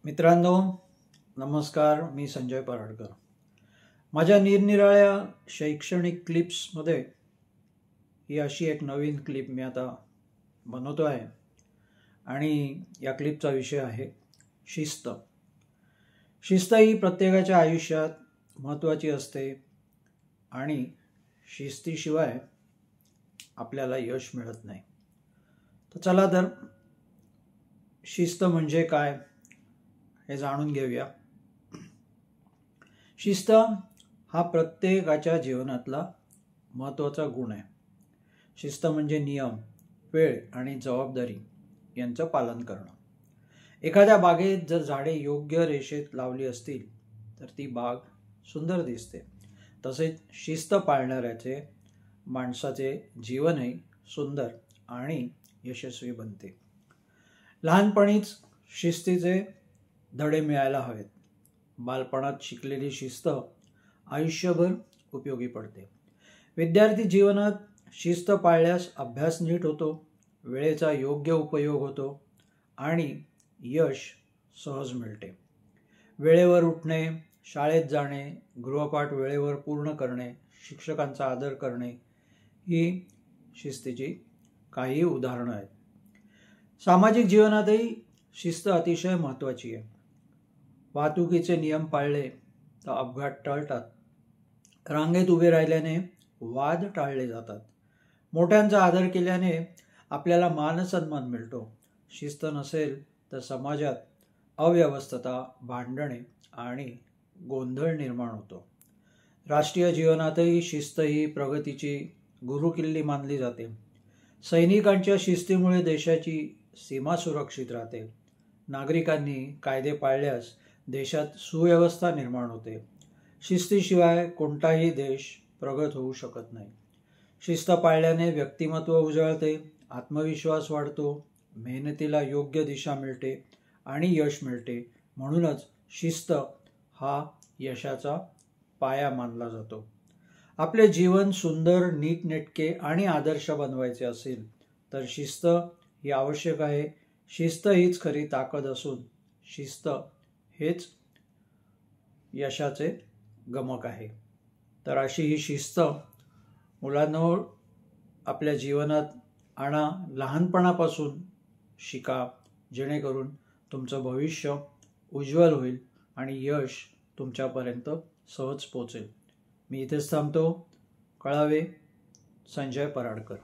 मित्रांनो, नमस्कार. मी संजय पराडकर. माझ्या निरनिराळ्या शैक्षणिक क्लिप्समध्ये ही अशी एक नवीन क्लिप मी आता बनवतो आहे आणि या क्लिपचा विषय आहे शिस्त. शिस्त ही प्रत्येकाच्या आयुष्यात महत्त्वाची असते आणि शिस्तीशिवाय आपल्याला यश मिळत नाही. तर चला तर शिस्त म्हणजे काय हे जाणून घेऊया. शिस्त हा प्रत्येकाच्या जीवनातला महत्त्वाचा गुण आहे. शिस्त म्हणजे नियम, वेळ आणि जबाबदारी यांचं पालन करणं. एखाद्या बागेत जर झाडे योग्य रेषेत लावली असतील तर ती बाग सुंदर दिसते. तसेच शिस्त पाळणाऱ्याचे माणसाचे जीवनही सुंदर आणि यशस्वी बनते. लहानपणीच शिस्तीचे धडे मिळायला हवेत. बालपणात शिकलेली शिस्त आयुष्यभर उपयोगी पडते. विद्यार्थी जीवनात शिस्त पाळल्यास अभ्यास नीट होतो, वेळेचा योग्य उपयोग होतो आणि यश सहज मिळते. वेळेवर उठणे, शाळेत जाणे, गृहपाठ वेळेवर पूर्ण करणे, शिक्षकांचा आदर करणे ही शिस्तीची काही उदाहरणं आहेत. सामाजिक जीवनातही शिस्त अतिशय महत्त्वाची आहे. वाहतुकीचे नियम पाळले तर अपघात टळतात. रांगेत उभे राहिल्याने वाद टाळले जातात. मोठ्यांचा आदर केल्याने आपल्याला मानसन्मान मिळतो. शिस्त नसेल तर समाजात अव्यवस्था, भांडणे आणि गोंधळ निर्माण होतो. राष्ट्रीय जीवनातही शिस्त ही प्रगतीची गुरुकिल्ली मानली जाते. सैनिकांच्या शिस्तीमुळे देशाची सीमा सुरक्षित राहते. नागरिकांनी कायदे पाळल्यास देशात सुव्यवस्था निर्माण होते. शिस्तीशिवाय कोणताही देश प्रगत होऊ शकत नाही. शिस्त पाळल्याने व्यक्तिमत्व उजळते, आत्मविश्वास वाढतो, मेहनतीला योग्य दिशा मिळते आणि यश मिळते. म्हणूनच शिस्त हा यशाचा पाया मानला जातो. आपले जीवन सुंदर, नीटनेटके आणि आदर्श बनवायचे असेल तर शिस्त ही आवश्यक आहे. शिस्त हीच खरी ताकद असून शिस्त हेच यशाचे गमक आहे. तर अशी ही शिस्त मुलांनो आपल्या जीवनात आणा, लहानपणापासून शिका, जेणेकरून तुमचं भविष्य उज्ज्वल होईल आणि यश तुमच्यापर्यंत सहज पोचेल. मी इथेच थांबतो. कळावे, संजय पराडकर.